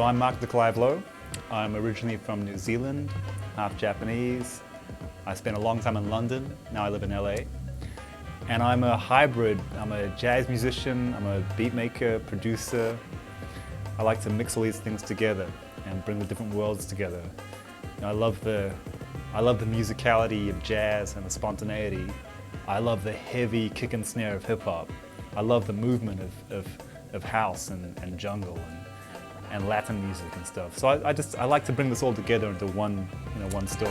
So I'm Mark de Clive-Lowe. I'm originally from New Zealand, half Japanese. I spent a long time in London, now I live in LA. And I'm a hybrid. I'm a jazz musician, I'm a beat maker, producer. I like to mix all these things together and bring the different worlds together. You know, I love the musicality of jazz and the spontaneity. I love the heavy kick and snare of hip hop. I love the movement of house and jungle and Latin music and stuff. So I like to bring this all together into one story.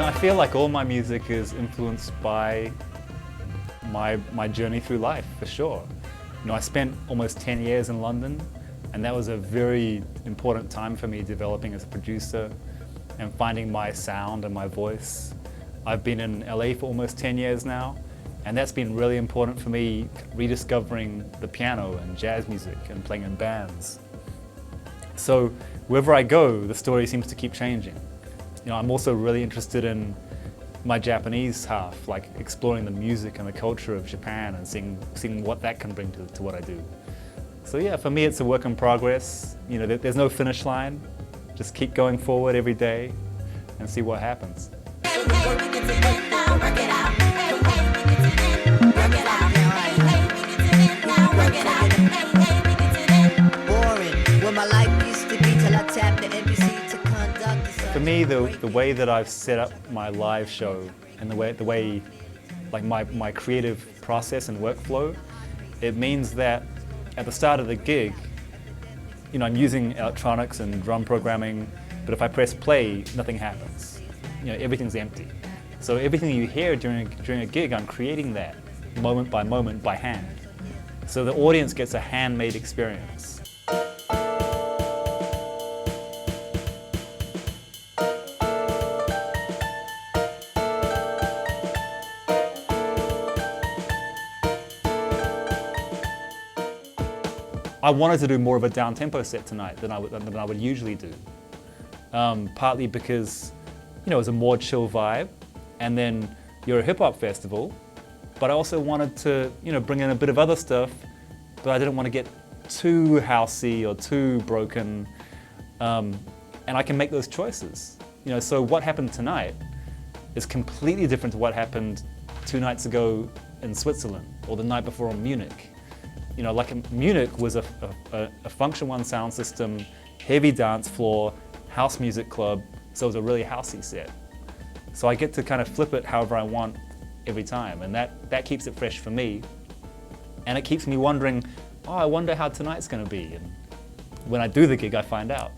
I feel like all my music is influenced by my journey through life, for sure. You know, I spent almost 10 years in London, and that was a very important time for me developing as a producer and finding my sound and my voice. I've been in LA for almost 10 years now, and that's been really important for me rediscovering the piano and jazz music and playing in bands. So wherever I go, the story seems to keep changing. You know, I'm also really interested in my Japanese half, like exploring the music and the culture of Japan and seeing what that can bring to what I do. So yeah, for me it's a work in progress. You know, there's no finish line. Just keep going forward every day and see what happens. For me, the way that I've set up my live show and the way like my creative process and workflow, it means that at the start of the gig, you know, I'm using electronics and drum programming, but if I press play, nothing happens. You know, everything's empty. So everything you hear during a gig, I'm creating that moment by hand. So the audience gets a handmade experience. I wanted to do more of a down-tempo set tonight than I would usually do. Partly because, you know, it was a more chill vibe, and then you're a hip-hop festival, but I also wanted to, you know, bring in a bit of other stuff, but I didn't want to get too housey or too broken, and I can make those choices. You know, so what happened tonight is completely different to what happened 2 nights ago in Switzerland or the night before in Munich. You know, like Munich was a Function 1 sound system, heavy dance floor, house music club, so it was a really housey set. So I get to kind of flip it however I want every time, and that keeps it fresh for me. And it keeps me wondering, oh, I wonder how tonight's going to be. And when I do the gig, I find out.